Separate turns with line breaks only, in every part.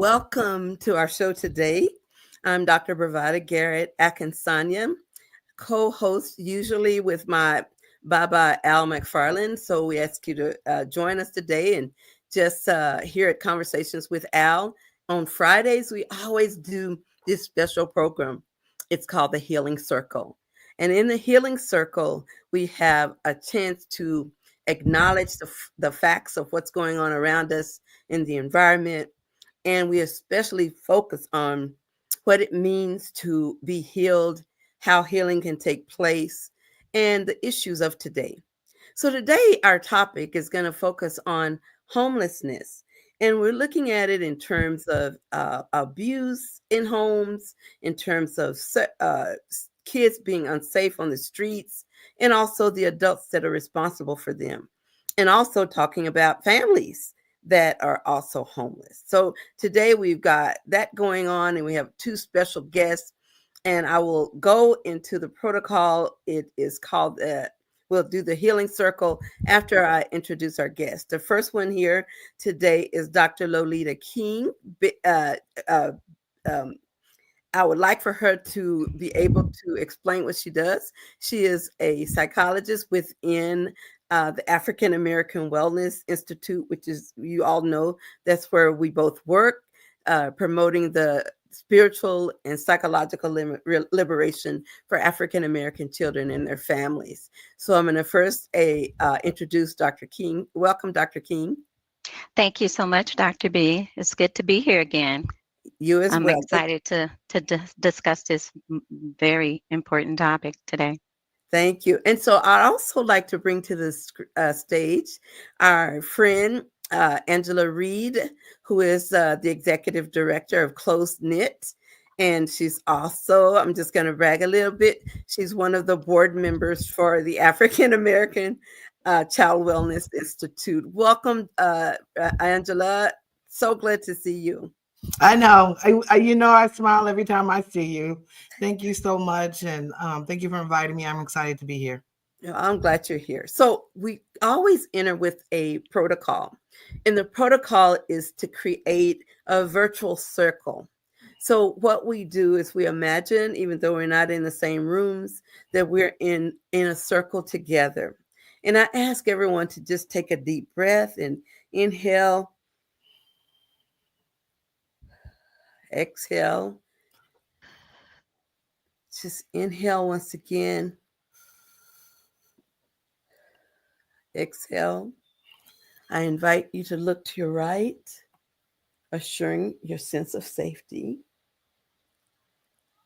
Welcome to our show today. I'm Dr. BraVada Garrett-Akinsanya, co-host usually with my Baba Al McFarlane. So we ask you to join us today and just hear at Conversations with Al. On Fridays, we always do this special program. It's called the Healing Circle. And in the Healing Circle, we have a chance to acknowledge the facts of what's going on around us in the environment, and we especially focus on what it means to be healed, how healing can take place, and the issues of today. So, today, our topic is going to focus on homelessness. And we're looking at it in terms of abuse in homes, in terms of kids being unsafe on the streets, and also the adults that are responsible for them. And also talking about families that are also homeless. So today we've got that going on, and we have two special guests. And I will go into the protocol. It is called we'll do the healing circle after I introduce our guest. The first one here today is Dr. Lolita King. Uh, uh, um, I would like for her to be able to explain what she does. She is a psychologist within the African American Wellness Institute, which is, you all know, that's where we both work, promoting the spiritual and psychological liberation for African American children and their families. So I'm going to first introduce Dr. King. Welcome, Dr. King.
Thank you so much, Dr. B. It's good to be here again.
You as
I'm
well.
excited to discuss this very important topic today.
Thank you. And so I'd also like to bring to the stage our friend, Angela Reed, who is the executive director of Close Knit. And she's also, I'm just going to brag a little bit, she's one of the board members for the African American Child Wellness Institute. Welcome, Angela. So glad to see you.
I know. I smile every time I see you. Thank you so much. And thank you for inviting me. I'm excited to be here.
I'm glad you're here. So we always enter with a protocol, and the protocol is to create a virtual circle. So what we do is we imagine, even though we're not in the same rooms, that we're in a circle together. And I ask everyone to just take a deep breath and inhale, exhale. Just inhale once again. Exhale. I invite you to look to your right, assuring your sense of safety.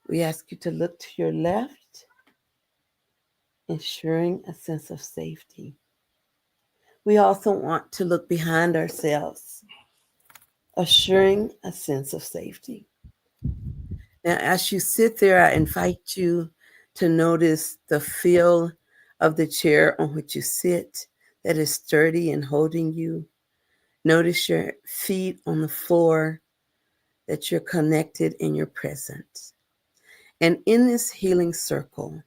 We ask you to look to your left, ensuring a sense of safety. We also want to look behind ourselves, assuring a sense of safety. Now, as you sit there, I invite you to notice the feel of the chair on which you sit that is sturdy and holding you. Notice your feet on the floor, that you're connected in your presence. And in this healing circle,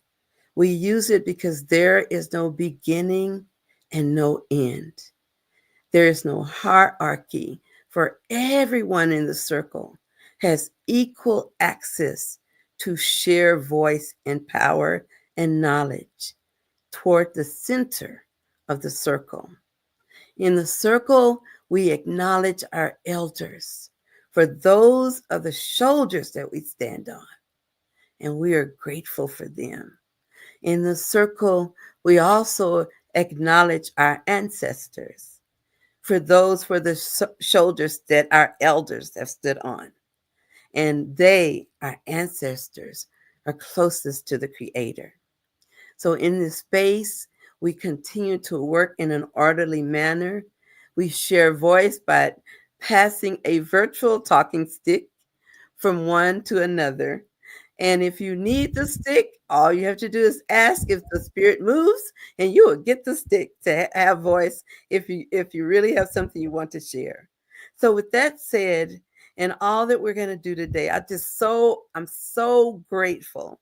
we use it because there is no beginning and no end. There is no hierarchy, for everyone in the circle has equal access to share voice and power and knowledge toward the center of the circle. In the circle, we acknowledge our elders for those are the shoulders that we stand on, and we are grateful for them. In the circle, we also acknowledge our ancestors, for those were the shoulders that our elders have stood on. And they, our ancestors, are closest to the Creator. So in this space, we continue to work in an orderly manner. We share voice by passing a virtual talking stick from one to another. And if you need the stick, all you have to do is ask if the spirit moves, and you will get the stick to have voice if you really have something you want to share. So with that said, and all that we're going to do today, I'm so grateful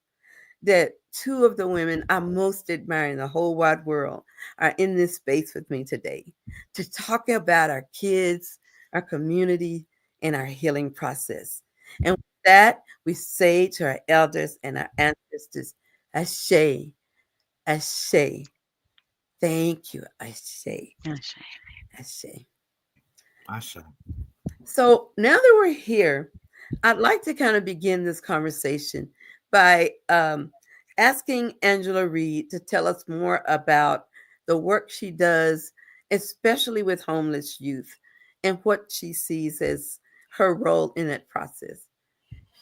that two of the women I most admire in the whole wide world are in this space with me today to talk about our kids, our community, in our healing process. And with that, we say to our elders and our ancestors, Ashe, Ashe. Thank you, Ashe,
Ashe.
Ashe.
Asha.
So now that we're here, I'd like to kind of begin this conversation by asking Angela Reed to tell us more about the work she does, especially with homeless youth, and what she sees as her role in that process.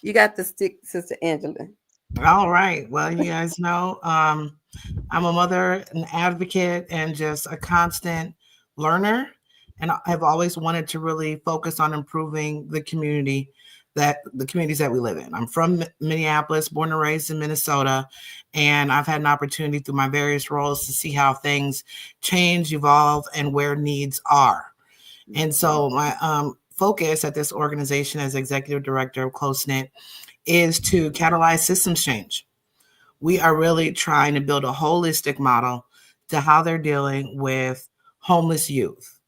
You got the stick, Sister Angela.
All right. Well, you guys know, I'm a mother, an advocate, and just a constant learner. And I've always wanted to really focus on improving the communities that we live in. I'm from Minneapolis, born and raised in Minnesota, and I've had an opportunity through my various roles to see how things change, evolve, and where needs are. And so my focus at this organization as executive director of Close Knit is to catalyze systems change. We are really trying to build a holistic model to how they're dealing with homeless youth.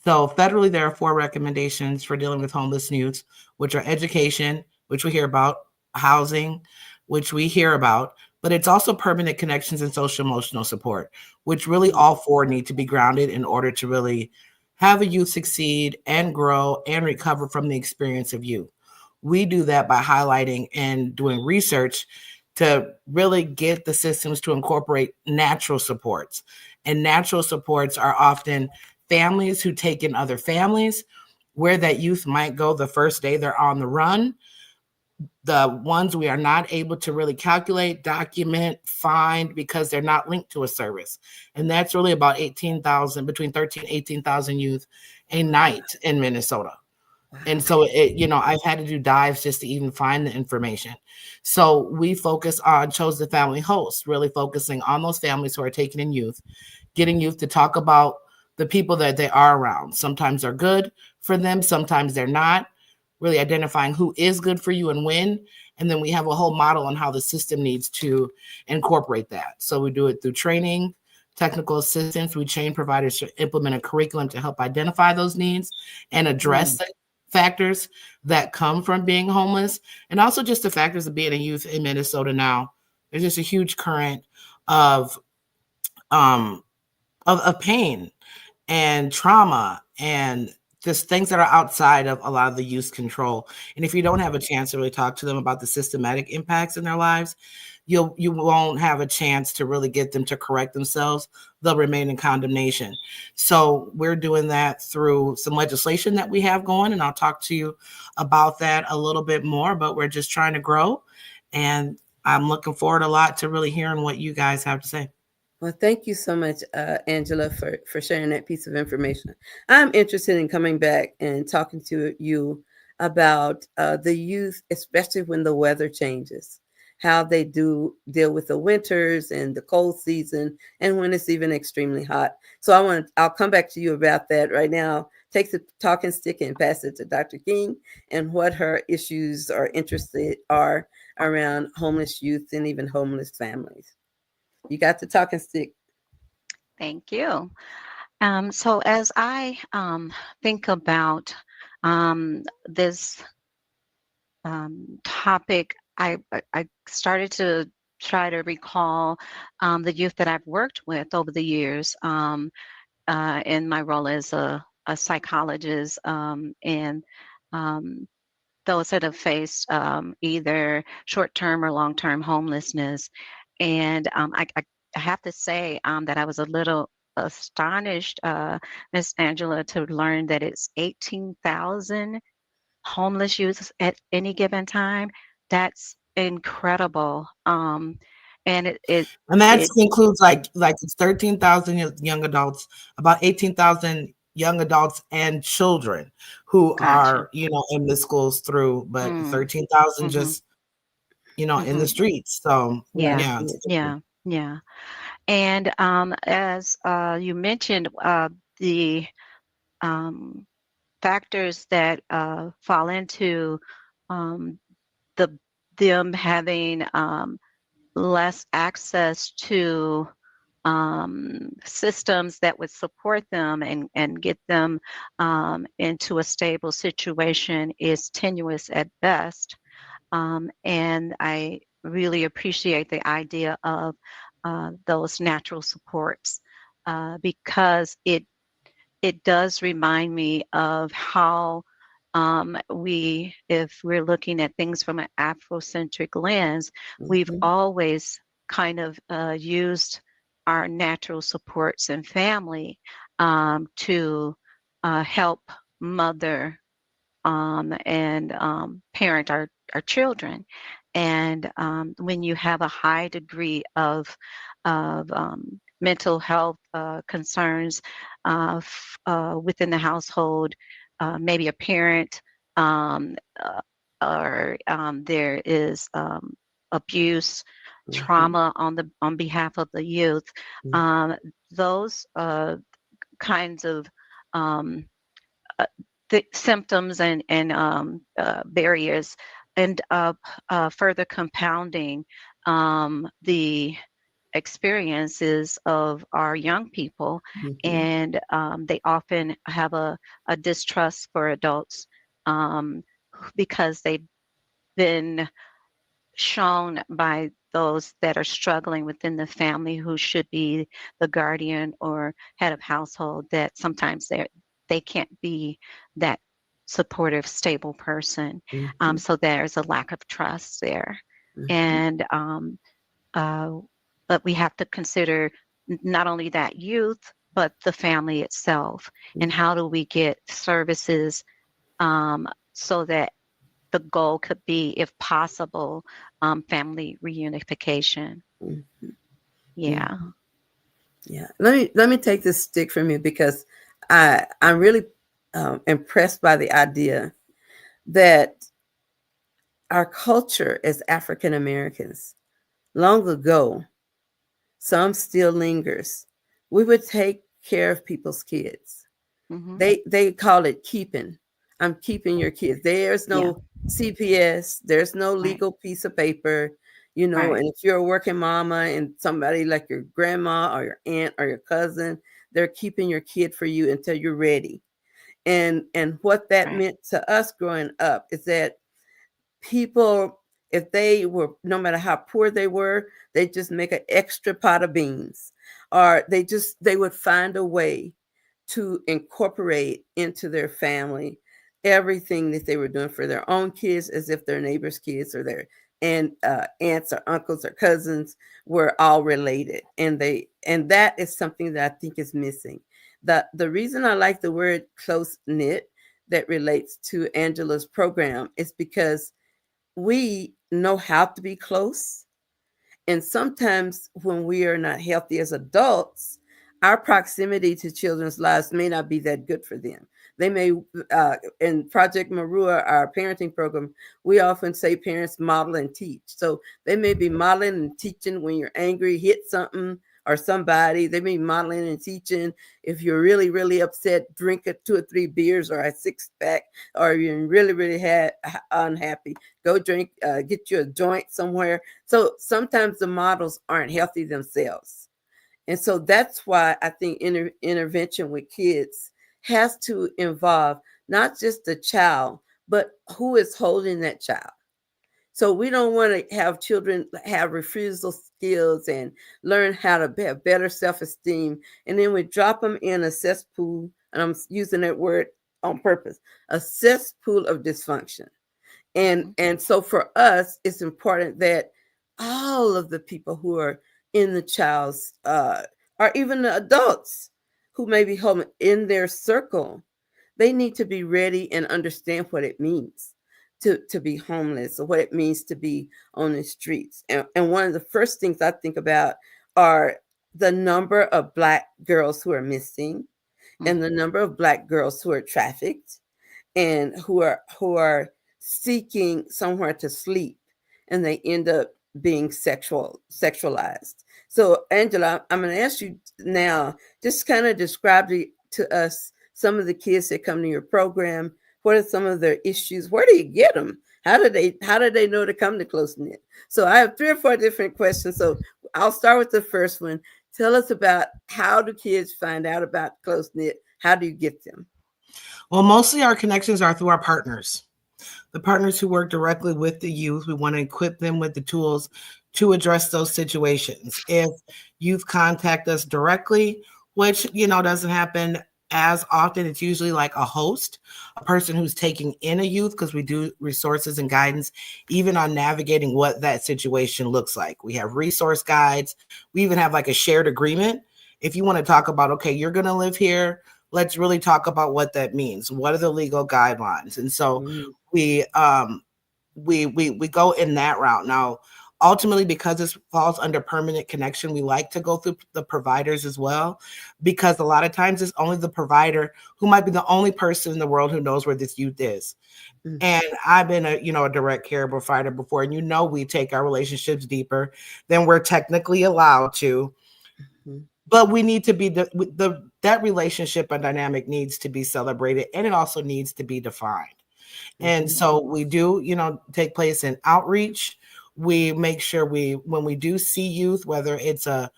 So federally, there are 4 recommendations for dealing with homeless youth, which are education, which we hear about, housing, which we hear about, but it's also permanent connections and social emotional support, which really all 4 need to be grounded in order to really have a youth succeed and grow and recover from the experience of youth. We do that by highlighting and doing research to really get the systems to incorporate natural supports. And natural supports are often families who take in other families, where that youth might go the first day they're on the run. The ones we are not able to really calculate, document, find because they're not linked to a service. And that's really about 18,000, between 13 and 18,000 youth a night in Minnesota. And so I've had to do dives just to even find the information. So we focus on chosen family hosts, really focusing on those families who are taking in youth, getting youth to talk about the people that they are around. Sometimes they're good for them, sometimes they're not. Really identifying who is good for you and when. And then we have a whole model on how the system needs to incorporate that. So we do it through training, technical assistance. We train providers to implement a curriculum to help identify those needs and address the factors that come from being homeless, and also just the factors of being a youth in Minnesota now. There's just a huge current of pain and trauma and just things that are outside of a lot of the youth's control. And if you don't have a chance to really talk to them about the systematic impacts in their lives, you won't have a chance to really get them to correct themselves. They'll remain in condemnation. So we're doing that through some legislation that we have going, and I'll talk to you about that a little bit more, but we're just trying to grow. And I'm looking forward a lot to really hearing what you guys have to say.
Well, thank you so much, Angela, for sharing that piece of information. I'm interested in coming back and talking to you about the youth, especially when the weather changes, how they do deal with the winters and the cold season, and when it's even extremely hot. So I'll come back to you about that right now. Take the talking stick and pass it to Dr. King and what her issues or interests are around homeless youth and even homeless families. You got the talking stick.
Thank you. So as I think about this topic, I started to try to recall the youth that I've worked with over the years in my role as a psychologist, and those that have faced either short-term or long-term homelessness. And I have to say that I was a little astonished, Miss Angela, to learn that it's 18,000 homeless youth at any given time. That's incredible. And
And that
it
includes like it's 13,000 young adults, about 18,000 young adults and children who
gotcha.
are, in the schools through, but
Mm,
13,000
mm-hmm,
just, in the
mm-hmm.
streets. So
Yeah,
yeah,
yeah, yeah. And as you mentioned, the um, factors that fall into um, them having less access to systems that would support them and get them into a stable situation is tenuous at best. And I really appreciate the idea of those natural supports because it does remind me of how if we're looking at things from an Afrocentric lens, we've
Mhm.
always kind of used our natural supports and family to help mother and parent our children. And when you have a high degree of mental health concerns within the household, maybe a parent, um, uh, or there is abuse,
Mhm.
trauma on behalf of the youth.
Mhm.
Um, those kinds of um, uh, the symptoms and barriers end up further compounding the experiences of our young people,
Mhm.
and they often have a distrust for adults um, because they've been shown by those that are struggling within the family who should be the guardian or head of household that sometimes they can't be that supportive stable person,
Mhm.
so there's a lack of trust there.
Mhm.
And uh, but we have to consider not only that youth but the family itself, and how do we get services so that the goal could be, if possible, family reunification.
Mhm.
Yeah.
Mhm. Yeah. Let me take this stick from you because I'm really impressed by the idea that our culture as African Americans long ago, some still lingers. We would take care of people's kids.
Hmm.
They call it keeping. I'm keeping your kids. There's
Yeah.
no CPS. There's no
Right.
legal piece of paper, you know.
Right.
And if you're a working mama and somebody like your grandma or your aunt or your cousin, they're keeping your kid for you until you're ready. And what that
Right.
meant to us growing up is that people, if they were, no matter how poor they were, they just make an extra pot of beans, or they would find a way to incorporate into their family everything that they were doing for their own kids, as if their neighbors' kids or their aunts or uncles or cousins were all related. And that is something that I think is missing. The reason I like the word close knit that relates to Angela's program is because we know how to be close. And sometimes when we are not healthy as adults, our proximity to children's lives may not be that good for them. They may, in Project Marua, our parenting program, we often say parents model and teach. So they may be modeling and teaching when you're angry, hit something or somebody. They may be modeling and teaching if you're really, really upset, drink a 2 or 3 beers or a 6 pack, or you're really, really unhappy, go drink, get you a joint somewhere. So sometimes the models aren't healthy themselves. And so that's why I think intervention with kids has to involve not just the child, but who is holding that child. So we don't want to have children have refusal skills and learn how to have better self-esteem. And then we drop them in a cesspool, and I'm using that word on purpose, a cesspool of dysfunction. and
Hmm.
and so for us it's important that all of the people who are in the child's or even the adults who may be home in their circle, they need to be ready and understand what it means to be homeless, or what it means to be on the streets. And one of the first things I think about are the number of Black girls who are missing, and the number of Black girls who are trafficked, and who are seeking somewhere to sleep, and they end up being sexualized. So Angela, I'm going to ask you now, just kind of describe to us some of the kids that come to your program. What are some of their issues? Where do you get them? How do they know to come to close knit? So I have 3 or 4 different questions, so I'll start with the first one. Tell us about how do kids find out about close knit? How do you get them?
Well, mostly our connections are through our partners. The partners who work directly with the youth, we want to equip them with the tools to address those situations. If youth contact us directly, which, doesn't happen as often, it's usually like a host, a person who's taking in a youth, because we do resources and guidance, even on navigating what that situation looks like. We have resource guides. We even have like a shared agreement. If you want to talk about, okay, you're going to live here, let's really talk about what that means. What are the legal guidelines? And so we go in that route. Now, ultimately, because this falls under permanent connection, we like to go through the providers as well, because a lot of times it's only the provider who might be the only person in the world who knows where this youth is. And I've been a direct care provider before, and we take our relationships deeper than we're technically allowed to. But we need to be that relationship and dynamic needs to be celebrated, and it also needs to be defined. And so we do, take place in outreach. We make sure when we do see youth, whether it's a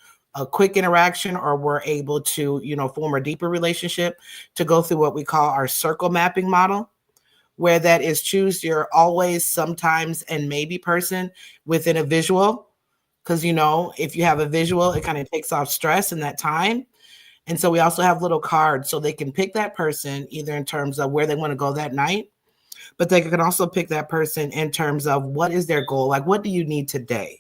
quick interaction or we're able to, form a deeper relationship, to go through what we call our circle mapping model, where that is choose your always, sometimes, and maybe person within a visual. Because, if you have a visual, it kind of takes off stress in that time. And so we also have little cards so they can pick that person either in terms of where they want to go that night, but they can also pick that person in terms of what is their goal. Like, what do you need today?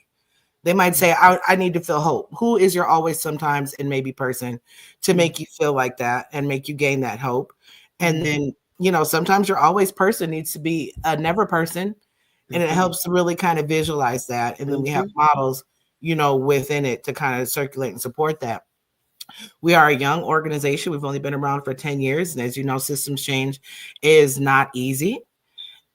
They might say, I need to feel hope. Who is your always, sometimes, and maybe person to make you feel like that and make you gain that hope? And then, sometimes your always person needs to be a never person. And it helps to really kind of visualize that. And then we have models, within it to kind of circulate and support that. We are a young organization. We've only been around for 10 years. And as you know, systems change is not easy.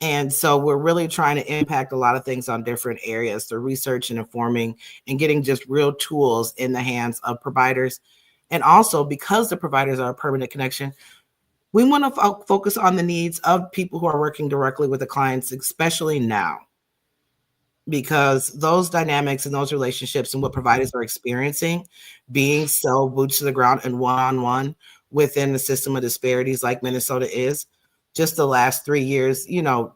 And so we're really trying to impact a lot of things on different areas through research and informing and getting just real tools in the hands of providers. And also, because the providers are a permanent connection, we want to focus on the needs of people who are working directly with the clients, especially now, because those dynamics and those relationships and what providers are experiencing, being so boots to the ground and one-on-one within the system of disparities like Minnesota is, just the last 3 years, the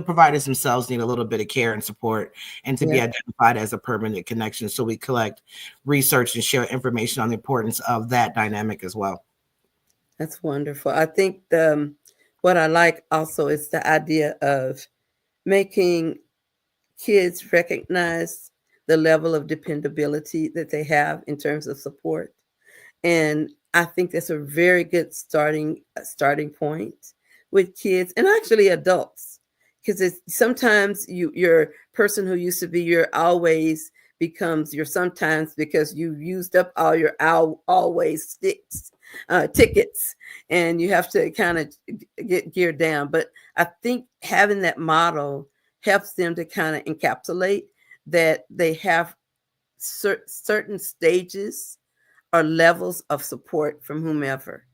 providers themselves need a little bit of care and support and to be identified as a permanent connection. So we collect research and share information on the importance of that dynamic as well.
That's wonderful. I think what I like also is the idea of making kids recognize the level of dependability that they have in terms of support. And I think that's a very good starting point with kids and actually adults, because it's sometimes your person who used to be your always becomes your sometimes, because you used up all your always tickets, and you have to kind of get geared down. But I think having that model helps them to kind of encapsulate that they have certain stages or levels of support from whomever,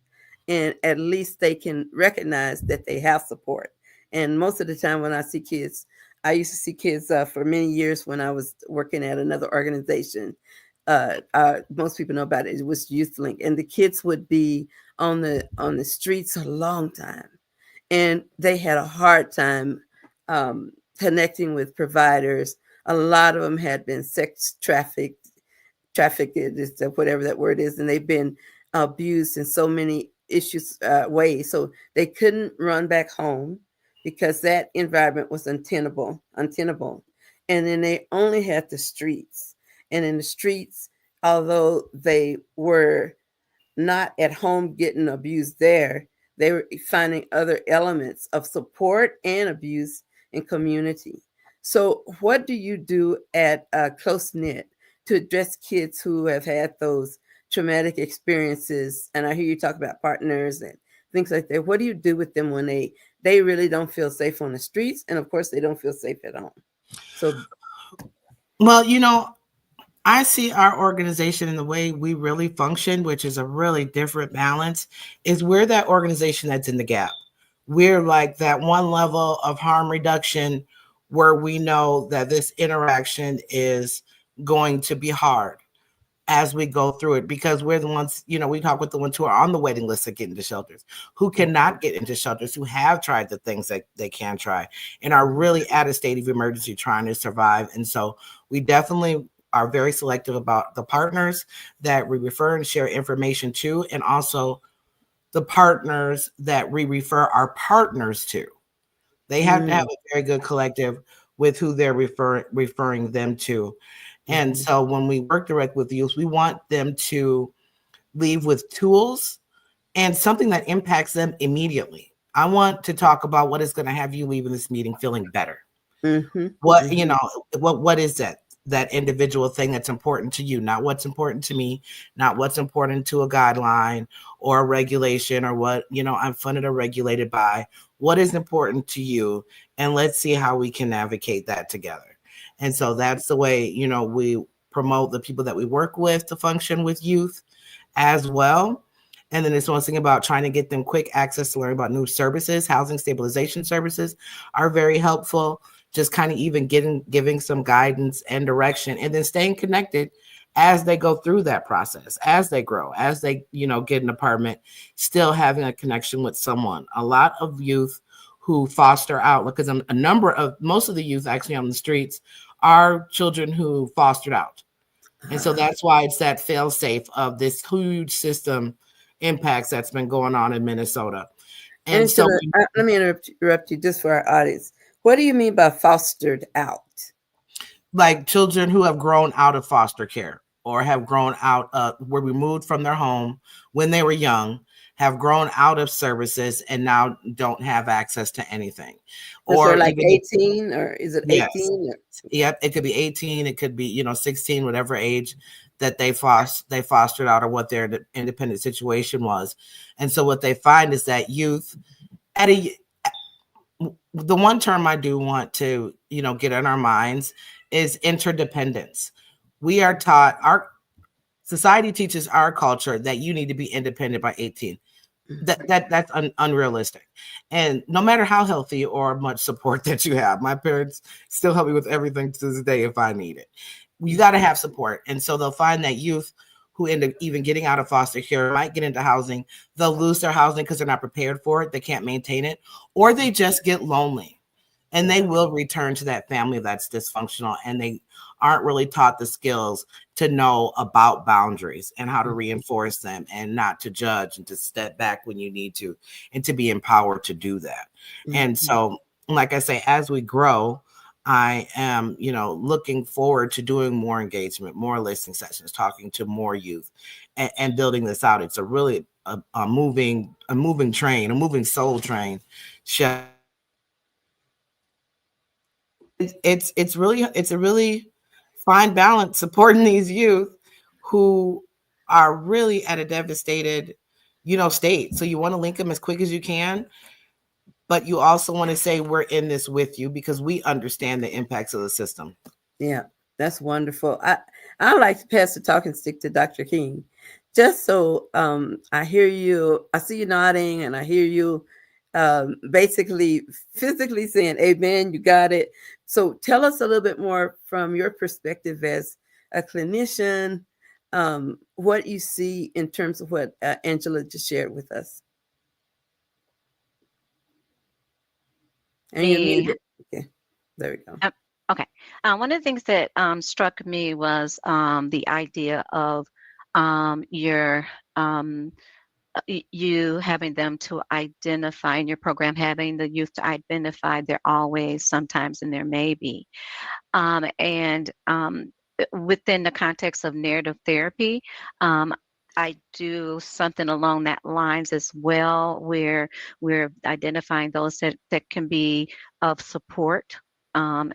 and at least they can recognize that they have support. And most of the time when I see kids, I used to see kids for many years when I was working at another organization. Most people know about it. It was Youth Link, and the kids would be on the streets a long time, and they had a hard time connecting with providers. A lot of them had been sex trafficked, whatever that word is, and they've been abused in so many ways. So they couldn't run back home because that environment was untenable. And then they only had the streets. And in the streets, although they were not at home getting abused there, they were finding other elements of support and abuse in community. So what do you do at Close Knit to address kids who have had those traumatic experiences? And I hear you talk about partners and things like that. What do you do with them when they really don't feel safe on the streets? And of course, they don't feel safe at home. So,
well, I see our organization and the way we really function, which is a really different balance, is we're that organization that's in the gap. We're like that one level of harm reduction where we know that this interaction is going to be hard. as we go through it, because we're the ones, we talk with the ones who are on the waiting list of getting to shelters, who cannot get into shelters, who have tried the things that they can try and are really at a state of emergency trying to survive. And so we definitely are very selective about the partners that we refer and share information to, and also the partners that we refer our partners to. They have to have a very good collective with who they're referring them to. And so when we work direct with youth, we want them to leave with tools and something that impacts them immediately. I want to talk about what is going to have you leaving this meeting feeling better. What is that individual thing that's important to you, not what's important to me, not what's important to a guideline or a regulation, or what I'm funded or regulated by. What is important to you, and let's see how we can navigate that together. And so that's the way we promote the people that we work with to function with youth as well. And then it's one thing about trying to get them quick access to learn about new services. Housing stabilization services are very helpful. Just kind of even giving some guidance and direction, and then staying connected as they go through that process, as they grow, as they, get an apartment, still having a connection with someone. A lot of youth who foster out, because most of the youth actually on the streets are children who fostered out. And so that's why it's that fail safe of this huge system impacts that's been going on in Minnesota. And so
let me interrupt you just for our audience. What do you mean by fostered out?
Like children who have grown out of foster care, or have grown out were removed from their home when they were young, have grown out of services, and now don't have access to anything.
Or like 18, or is it 18?
Yes. Yep, it could be 18, it could be 16, whatever age that they fostered out, or what their independent situation was. And so what they find is that youth the one term I do want to, get in our minds is interdependence. We are taught, our society teaches our culture that you need to be independent by 18. That's unrealistic. And no matter how healthy or much support that you have, my parents still help me with everything to this day if I need it. You got to have support. And so they'll find that youth who end up even getting out of foster care might get into housing. They'll lose their housing because they're not prepared for it. They can't maintain it, or they just get lonely, and they will return to that family that's dysfunctional, and they aren't really taught the skills to know about boundaries and how to reinforce them, and not to judge, and to step back when you need to, and to be empowered to do that. And so, like I say, as we grow, I am, looking forward to doing more engagement, more listening sessions, talking to more youth, and building this out. It's a really a moving train, a moving soul train. It's a really fine balance supporting these youth who are really at a devastated, state. So you want to link them as quick as you can, but you also want to say, we're in this with you because we understand the impacts of the system.
Yeah, that's wonderful. I like to pass the talking stick to Dr. King, just so I hear you, I see you nodding, and I hear you basically physically saying, amen, you got it. So tell us a little bit more from your perspective as a clinician, what you see in terms of what Angela just shared with us. And you're muted. Okay, there we go.
Okay. One of the things that struck me was the idea of you having them to identify, in your program, having the youth to identify their always, sometimes, and their maybe. And within the context of narrative therapy, I do something along that lines as well, where we're identifying those that can be of support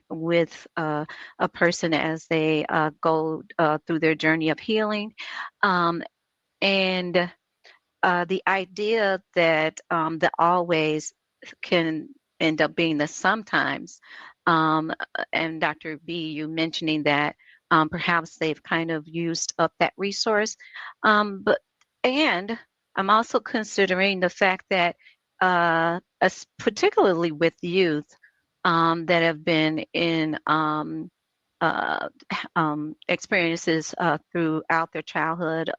with a person as they go through their journey of healing. And the idea that the always can end up being the sometimes. And Dr. B, you mentioning that perhaps they've kind of used up that resource. And I'm also considering the fact that particularly with youth that have been in uh, experiences throughout their childhood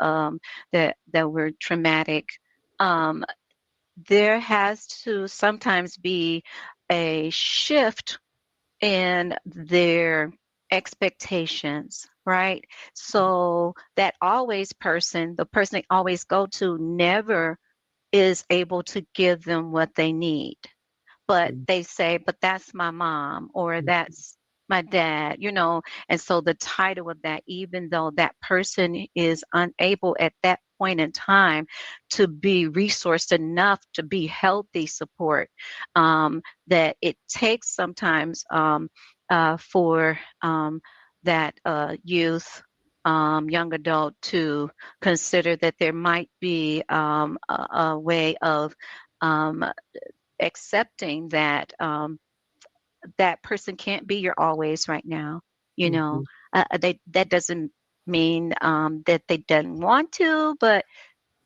that were traumatic. Um, there has to sometimes be a shift in their expectations, right? So that always person, the person they always go to, never is able to give them what they need, but they say, but that's my mom or that's my dad, and so the title of that, even though that person is unable at that point in time to be resourced enough to be healthy support, that it takes sometimes for that youth, young adult to consider that there might be a way of um, accepting that that person can't be your always right now. You know,
Mhm.
that doesn't mean that they don't want to, but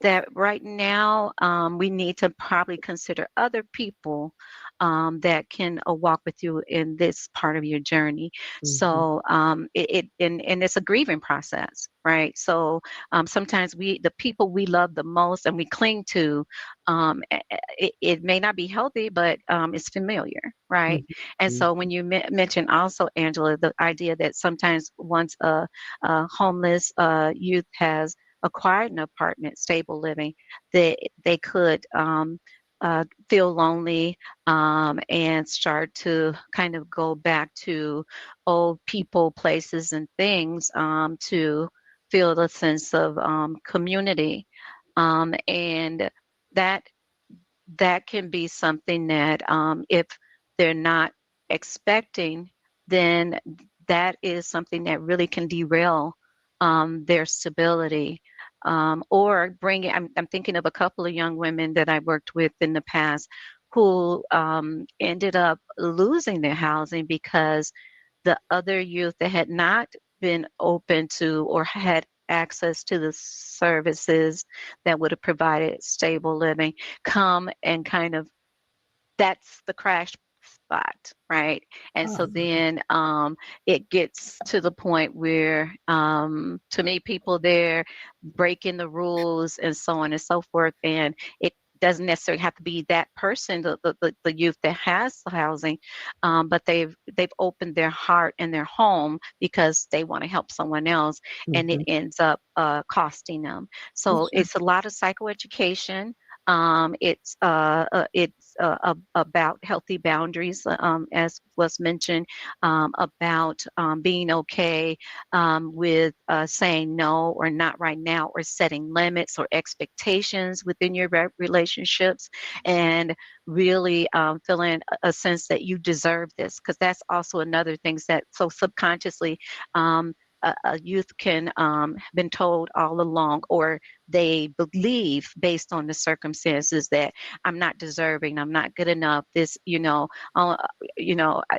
that right now we need to probably consider other people that can walk with you in this part of your journey.
Mhm.
So and it's a grieving process, right? So sometimes the people we love the most and we cling to, it may not be healthy, but it's familiar, right? And
Mhm.
so when you mentioned also, Angela, the idea that sometimes once a homeless youth has acquired an apartment, stable living, they could feel lonely and start to kind of go back to old people, places, and things to feel the sense of community. And that that can be something that if they're not expecting, then that is something that really can derail their stability or bring it. I'm thinking of a couple of young women that I worked with in the past who ended up losing their housing because the other youth that had not been open to or had access to the services that would have provided stable living come and kind of that's the crash spot, right? And
Oh,
so then it gets to the point where, to me, people there breaking the rules and so on and so forth. And it doesn't necessarily have to be that person, the youth that has the housing, but they've opened their heart and their home because they want to help someone else, and it
mhm.
ends up costing them. So
Okay.
it's a lot of psychoeducation. It's about healthy boundaries, as was mentioned, about being okay with saying no or not right now, or setting limits or expectations within your relationships, and really feeling a sense that you deserve this, because that's also another thing that so subconsciously a youth can have been told all along, or they believe based on the circumstances that I'm not deserving, I'm not good enough. This, uh,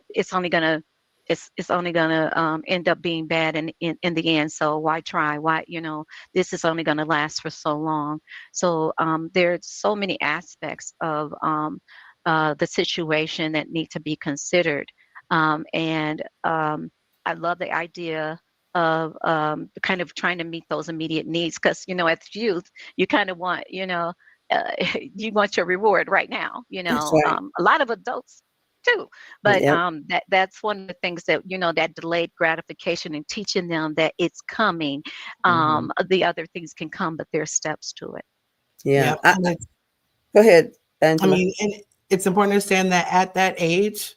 it's only gonna it's only gonna end up being bad in the end. So why try? Why this is only gonna last for so long. So there's so many aspects of the situation that need to be considered, and I love the idea of kind of trying to meet those immediate needs, because as youth you kind of want you want your reward right now.
That's right.
A lot of adults too, but
Yep.
that's one of the things that that delayed gratification, and teaching them that it's coming.
Mhm.
The other things can come, but there's steps to it.
Yeah.
Yep. And
Go ahead,
I
Angela.
mean, and it's important to understand that at that age,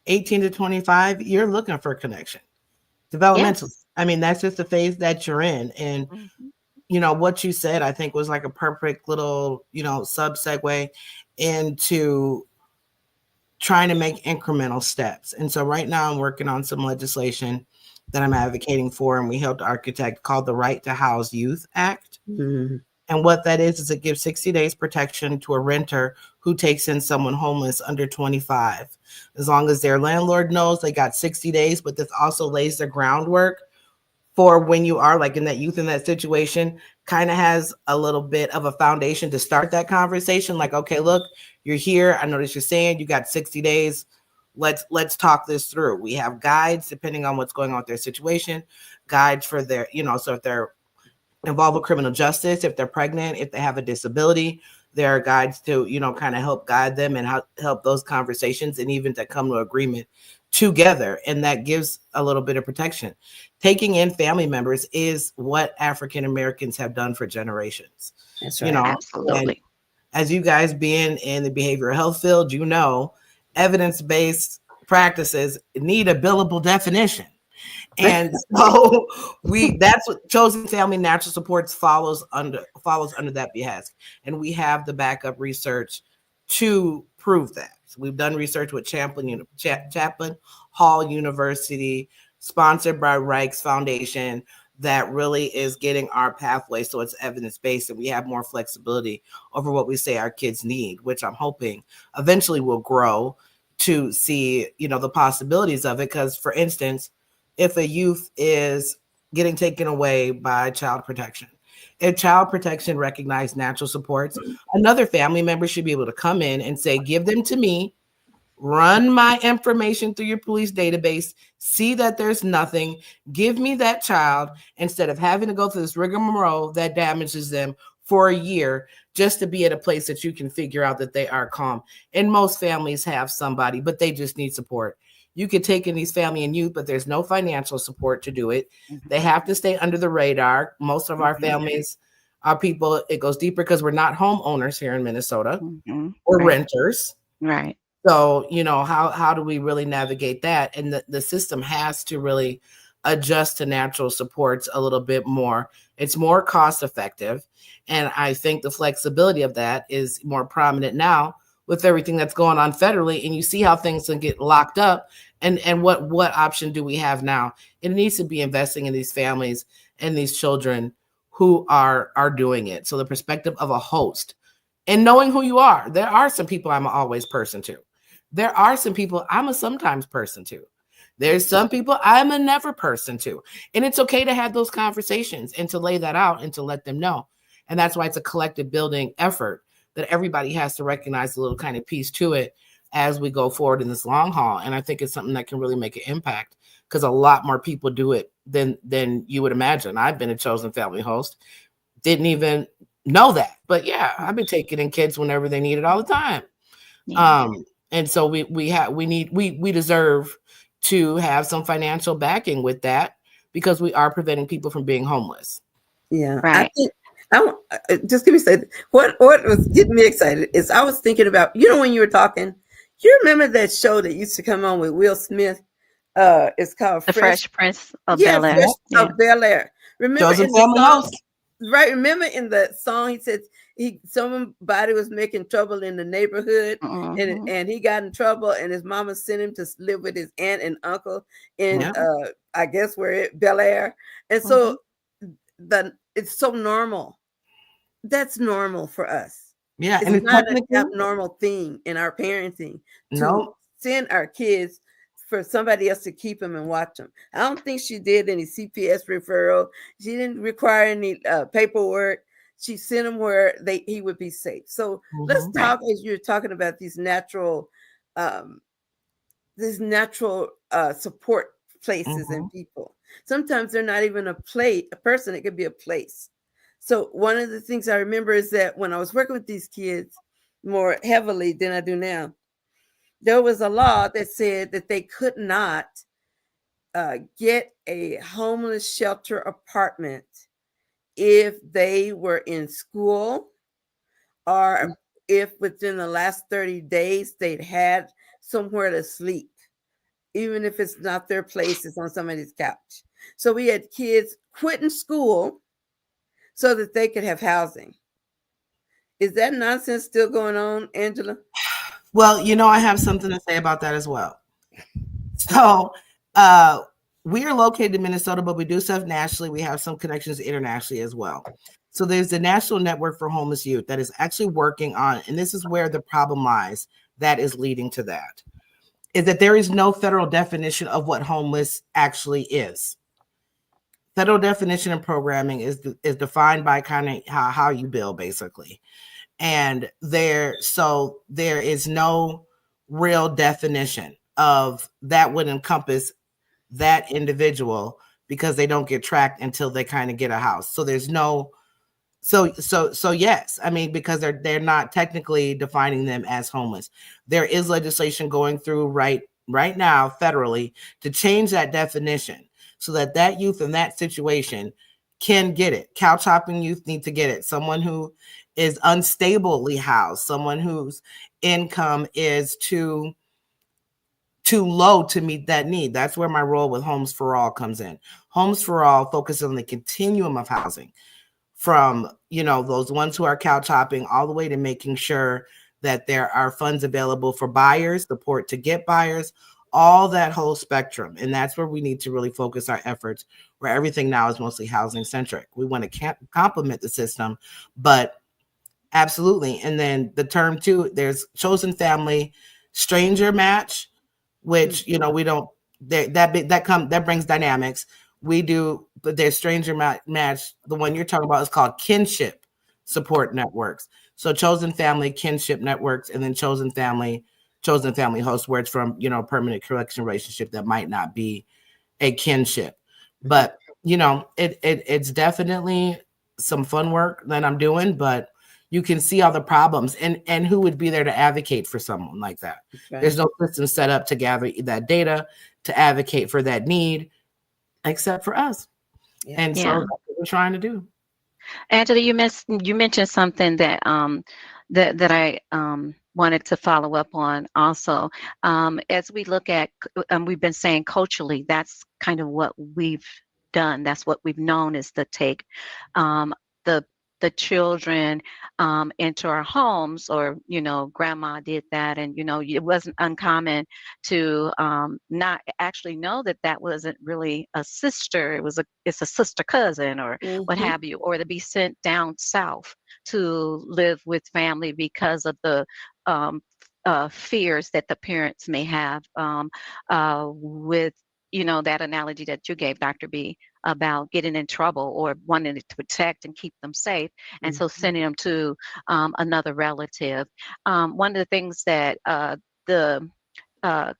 18 to 25, you're looking for connection developmentally.
Yes.
I mean, that's just the phase that you're in. And,
Hmm.
what you said, I think was like a perfect little, sub segue into trying to make incremental steps. And so right now I'm working on some legislation that I'm advocating for, and we helped architect, called the Right to House Youth Act.
Mhm.
And what that is it gives 60 days protection to a renter who takes in someone homeless under 25. As long as their landlord knows they got 60 days, but this also lays the groundwork for when you are like in that youth in that situation, kind of has a little bit of a foundation to start that conversation. Like, okay, look, you're here. I notice you're saying you got 60 days. let's talk this through. We have guides depending on what's going on with their situation, guides for their, so if they're involved with criminal justice, if they're pregnant, if they have a disability, there are guides to, kind of help guide them and help those conversations and even to come to agreement together. And that gives a little bit of protection. Taking in family members is what African Americans have done for generations.
That's right.
Absolutely.
And as you guys being in the behavioral health field, evidence-based practices need a billable definition. And so that's what Chosen Family Natural Supports follows under that behest. And we have the backup research to prove that. So we've done research with Chapman Hall University, sponsored by Reichs Foundation, that really is getting our pathway. So it's evidence-based and we have more flexibility over what we say our kids need, which I'm hoping eventually will grow to see, the possibilities of it. Because for instance, if a youth is getting taken away by child protection, if child protection recognized natural supports, another family member should be able to come in and say, give them to me, run my information through your police database, see that there's nothing, give me that child, instead of having to go through this rigmarole that damages them for a year just to be at a place that you can figure out that they are calm. And most families have somebody, but they just need support. You could take in these family and youth, but there's no financial support to do it. They have to stay under the radar. Most of our families are people, it goes deeper because we're not homeowners here in Minnesota. We're renters.
Right.
So, how do we really navigate that? And the system has to really adjust to natural supports a little bit more. It's more cost effective. And I think the flexibility of that is more prominent now with everything that's going on federally. And you see how things can get locked up. And what option do we have now? It needs to be investing in these families and these children who are doing it. So the perspective of a host and knowing who you are. There are some people I'm an always person to. There are some people I'm a sometimes person to. There's some people I'm a never person to. And it's okay to have those conversations and to lay that out and to let them know. And that's why it's a collective building effort that everybody has to recognize a little kind of piece to it as we go forward in this long haul. And I think it's something that can really make an impact because a lot more people do it than you would imagine. I've been a chosen family host, didn't even know that. But yeah, I've been taking in kids whenever they need it all the time. Yeah. And so we deserve to have some financial backing with that because we are preventing people from being homeless.
Yeah.
Right.
I just give me a second. What was getting me excited is I was thinking about, when you were talking, you remember that show that used to come on with Will Smith? It's called
The Fresh Prince of
Bel-Air.
Bel-Air.
Of Bel-Air. Remember
Chosen
in
family
the song,
host.
right? Remember in the song he said somebody was making trouble in the neighborhood and he got in trouble and his mama sent him to live with his aunt and uncle in I guess Bel-Air. And so it's so normal. That's normal for us.
Yeah,
it's not an abnormal thing in our parenting to send our kids for somebody else to keep them and watch them. I don't think she did any CPS referral. She didn't require any paperwork. She sent him where he would be safe. So let's talk as you're talking about these natural support places and people. Sometimes they're not even a person. It could be a place. So one of the things I remember is that when I was working with these kids more heavily than I do now, there was a law that said that they could not get a homeless shelter apartment if they were in school or if within the last 30 days they'd had somewhere to sleep, even if it's not their place, it's on somebody's couch. So we had kids quitting school so that they could have housing. Is that nonsense still going on, Angela?
Well, I have something to say about that as well. So we are located in Minnesota, but we do stuff nationally. We have some connections internationally as well. So there's the National Network for Homeless Youth that is actually working on, and this is where the problem lies that is leading to that, is that there is no federal definition of what homeless actually is. Federal definition and programming is defined by kind of how you bill, basically. And there is no real definition of that would encompass that individual, because they don't get tracked until they kind of get a house. So there's no, so yes, I mean, because they're not technically defining them as homeless. There is legislation going through right now federally to change that definition so that that youth in that situation can get it. Couch hopping youth need to get it. Someone who is unstably housed, someone whose income is too low to meet that need. That's where my role with Homes for All comes in. Homes for All focuses on the continuum of housing, from, you know, those ones who are couch hopping all the way to making sure that there are funds available for buyers, support to get buyers, all that whole spectrum. And that's where we need to really focus our efforts, where everything now is mostly housing centric. We want to complement the system, but absolutely. And then the term too, there's chosen family, stranger match, which, you know, we don't, that brings dynamics. We do, but there's stranger match. The one you're talking about is called kinship support networks. So chosen family, kinship networks, and then chosen family host, where it's from, you know, permanent connection relationship that might not be a kinship. But, you know, it's definitely some fun work that I'm doing, but you can see all the problems, and who would be there to advocate for someone like that.
Right.
There's no system set up to gather that data, to advocate for that need, except for us.
Yeah.
And so that's what we're trying to do.
Angela, you mentioned something that that I wanted to follow up on also. As we look at, we've been saying culturally, that's kind of what we've done. That's what we've known, is to take the children into our homes, or, you know, grandma did that, and, you know, it wasn't uncommon to not actually know that that wasn't really a sister. It's a sister cousin, or what have you, or to be sent down south to live with family because of the fears that the parents may have, with, you know, that analogy that you gave, Dr. B, about getting in trouble or wanting to protect and keep them safe, and so sending them to another relative. One of the things that the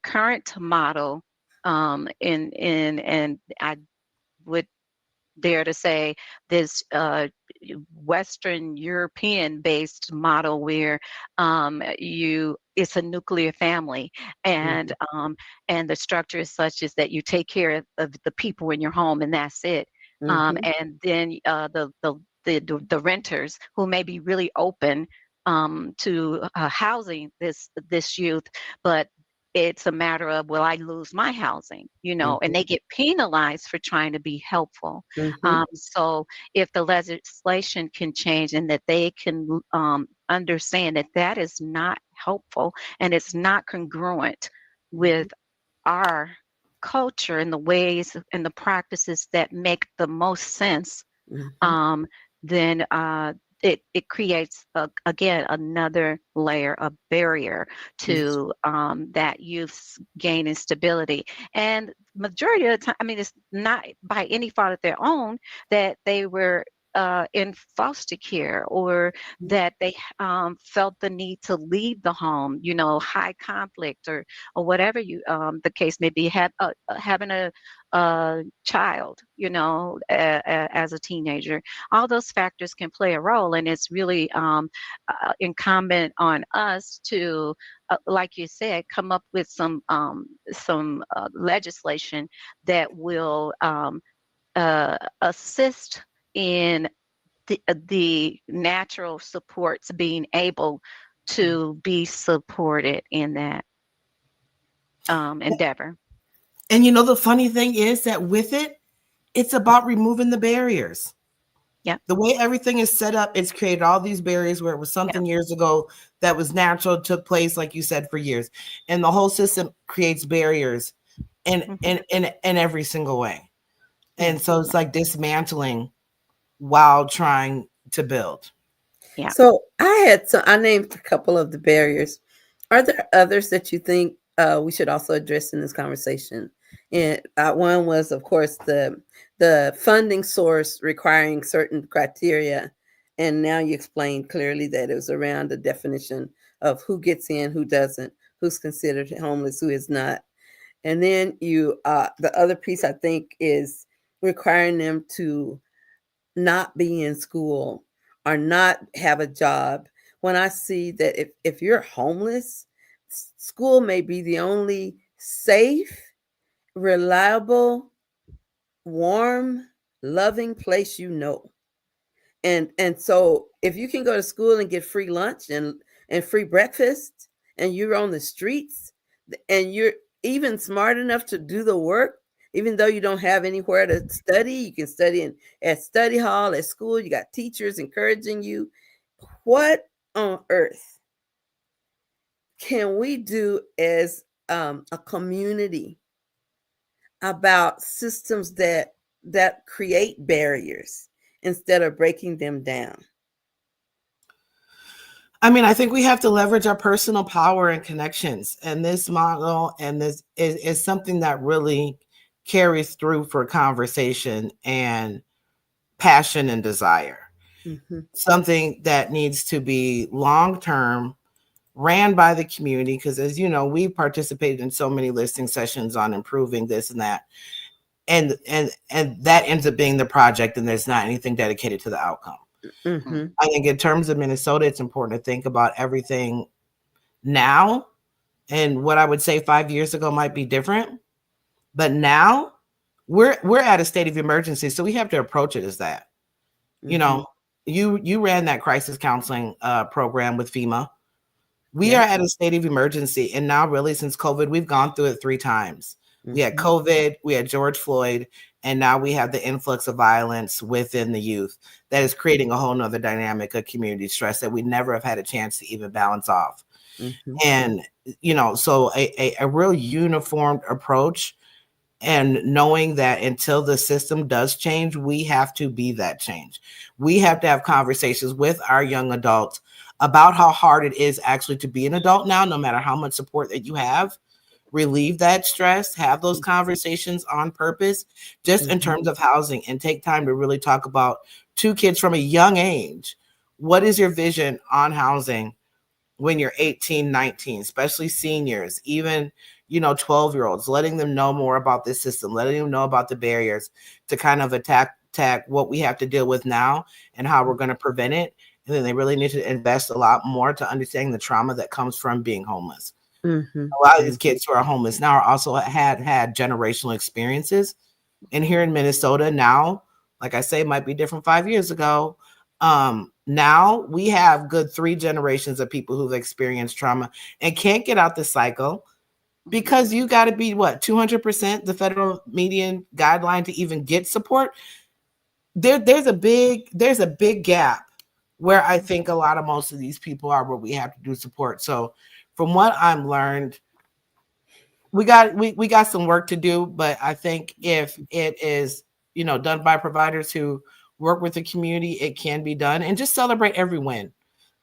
current model, and I would dare to say this Western European based model, where it's a nuclear family, and the structure is such as that you take care of the people in your home, and that's it. And then the renters, who may be really open to housing this youth, but it's a matter of, will I lose my housing, you know, and they get penalized for trying to be helpful. So if the legislation can change, and that they can understand that that is not helpful, and it's not congruent with our culture and the ways and the practices that make the most sense, then it creates, again, another layer of barrier to that youth's gaining stability. And majority of the time, I mean, it's not by any fault of their own that they were in foster care, or that they felt the need to leave the home, you know, high conflict, or whatever the case may be, having a child, you know, as a teenager. All those factors can play a role, and it's really incumbent on us to, like you said, come up with some legislation that will assist in the natural supports being able to be supported in that endeavor.
And you know, the funny thing is that with it, it's about removing the barriers.
Yeah.
The way everything is set up, it's created all these barriers where it was something years ago that was natural, took place, like you said, for years. And the whole system creates barriers in every single way. And so it's like dismantling while trying to build.
Yeah.
So I named a couple of the barriers. Are there others that you think we should also address in this conversation? And one was, of course, the funding source requiring certain criteria. And now you explained clearly that it was around the definition of who gets in, who doesn't, who's considered homeless, who is not. And then the other piece I think is requiring them to not be in school or not have a job. When I see that if you're homeless, school may be the only safe, reliable, warm, loving place you know. And so if you can go to school and get free lunch and free breakfast, and you're on the streets, and you're even smart enough to do the work, even though you don't have anywhere to study, you can study at study hall, at school, you got teachers encouraging you. What on earth can we do as a community about systems that create barriers instead of breaking them down?
I mean, I think we have to leverage our personal power and connections. And this model and this is something that really carries through for conversation and passion and desire.
Mm-hmm.
Something that needs to be long-term, ran by the community, because as you know, we participated in so many listening sessions on improving this and that. And that ends up being the project, and there's not anything dedicated to the outcome.
Mm-hmm.
I think in terms of Minnesota, it's important to think about everything now. And what I would say 5 years ago might be different. But now we're at a state of emergency. So we have to approach it as that.
Mm-hmm.
You know, you ran that crisis counseling program with FEMA. We
Yeah.
are at a state of emergency. And now really since COVID, we've gone through it 3 times. We had COVID, we had George Floyd, and now we have the influx of violence within the youth that is creating a whole nother dynamic of community stress that we never have had a chance to even balance off.
Mm-hmm.
And, you know, so a real uniformed approach, and knowing that until the system does change, we have to be that change. We have to have conversations with our young adults about how hard it is actually to be an adult now, no matter how much support that you have. Relieve that stress, have those conversations on purpose, just in terms of housing, and take time to really talk about 2 kids from a young age. What is your vision on housing when you're 18, 19, especially seniors, even, you know, 12-year-olds, letting them know more about this system, letting them know about the barriers to kind of attack what we have to deal with now and how we're going to prevent it. And then they really need to invest a lot more to understanding the trauma that comes from being homeless.
Mm-hmm.
A lot of these kids who are homeless now are also had generational experiences. And here in Minnesota now, like I say, it might be different 5 years ago. Now we have good 3 generations of people who've experienced trauma and can't get out the cycle, because you got to be 200% the federal median guideline to even get support. There's a big gap where I think most of these people are where we have to do support. So from what I'm learned, we got some work to do, but I think if it is, you know, done by providers who work with the community, it can be done. And just celebrate every win.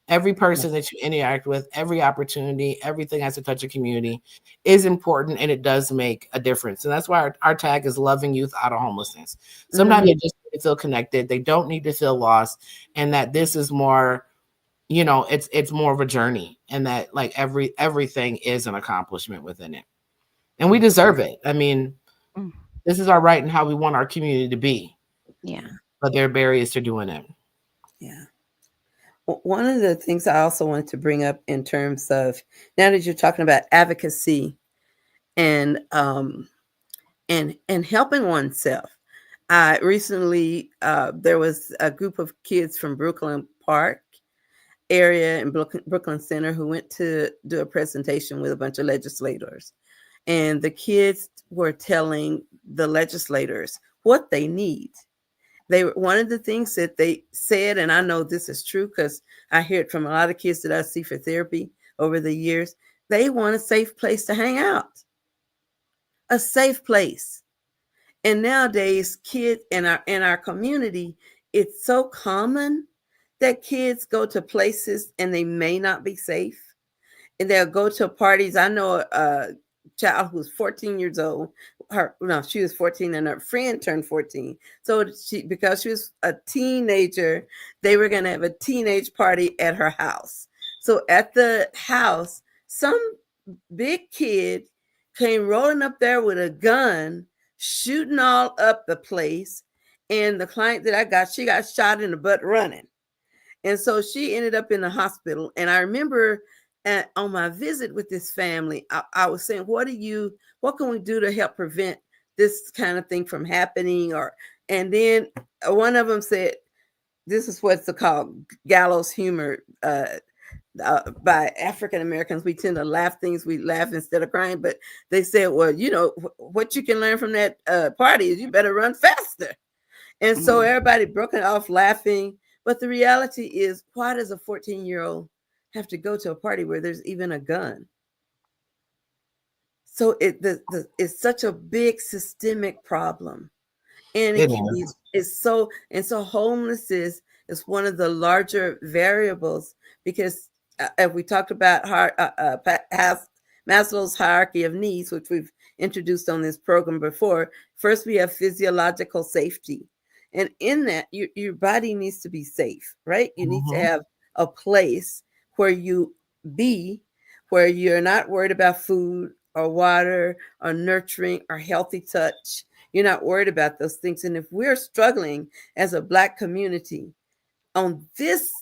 Every person that you interact with, every opportunity, everything has to touch a community is important, and it does make a difference. And that's why our tag is loving youth out of homelessness. Sometimes they just need to feel connected. They don't need to feel lost, and that this is more, you know, it's more of a journey, and that like everything is an accomplishment within it. And we deserve it. I mean, this is our right and how we want our community to be.
Yeah.
But there are barriers to doing it.
Yeah. One of the things I also wanted to bring up in terms of, now that you're talking about advocacy and helping oneself, I recently there was a group of kids from Brooklyn Park area in Brooklyn Center who went to do a presentation with a bunch of legislators, and the kids were telling the legislators what they need. One of the things that they said, and I know this is true because I hear it from a lot of kids that I see for therapy over the years, they want a safe place to hang out, a safe place. And nowadays, kids in our community, it's so common that kids go to places and they may not be safe, and they'll go to parties. I know a child who's 14 years old. She was 14 and her friend turned 14. So because she was a teenager, they were going to have a teenage party at her house. So at the house, some big kid came rolling up there with a gun, shooting all up the place. And the client that I got, she got shot in the butt running. And so she ended up in the hospital. And I remember on my visit with this family, I was saying, what can we do to help prevent this kind of thing from happening? And then one of them said, this is what's called gallows humor. By African Americans, we tend to laugh things. We laugh instead of crying. But they said, well, what you can learn from that party is you better run faster. And so everybody broke off laughing. But the reality is, why does a 14-year-old have to go to a party where there's even a gun? So it's such a big systemic problem. And so homelessness is one of the larger variables, because if we talked about Maslow's hierarchy of needs, which we've introduced on this program before, first we have physiological safety. And in that, your body needs to be safe, right? You need to have a place where where you're not worried about food or water or nurturing or healthy touch. You're not worried about those things. And if we're struggling as a Black community on this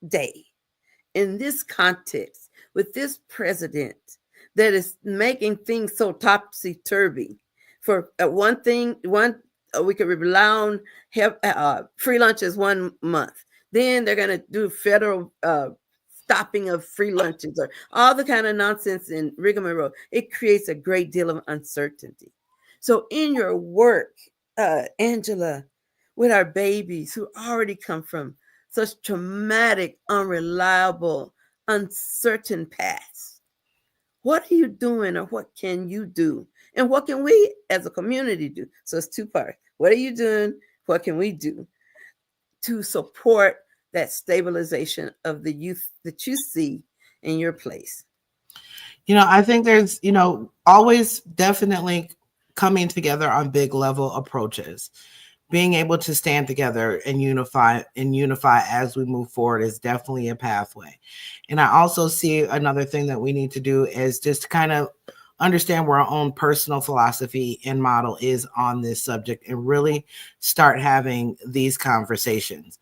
day, in this context, with this president that is making things so topsy-turvy, for we could rely on free lunches 1 month. Then they're going to do federal stopping of free lunches or all the kind of nonsense in rigmarole. It creates a great deal of uncertainty. So in your work, Angela, with our babies who already come from such traumatic, unreliable, uncertain paths, what are you doing, or what can you do? And what can we as a community do? So it's two parts. What are you doing? What can we do to support that stabilization of the youth that you see in your place?
I think there's, always definitely coming together on big level approaches. Being able to stand together and unify as we move forward is definitely a pathway. And I also see another thing that we need to do is just kind of understand where our own personal philosophy and model is on this subject and really start having these conversations.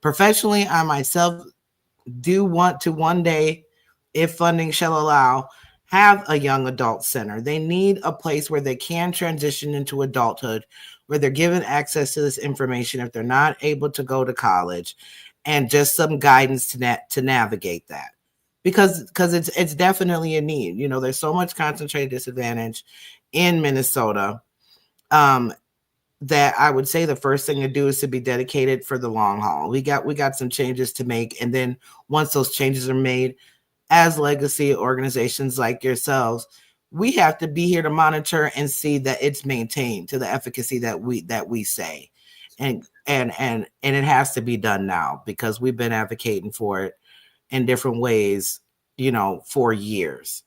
Professionally, I myself do want to one day, if funding shall allow, have a young adult center. They need a place where they can transition into adulthood, where they're given access to this information if they're not able to go to college, and just some guidance to navigate that. Because it's definitely a need. There's so much concentrated disadvantage in Minnesota that I would say the first thing to do is to be dedicated for the long haul. We got some changes to make, and then once those changes are made, as legacy organizations like yourselves, we have to be here to monitor and see that it's maintained to the efficacy that we say, and it has to be done now, because we've been advocating for it in different ways, for years.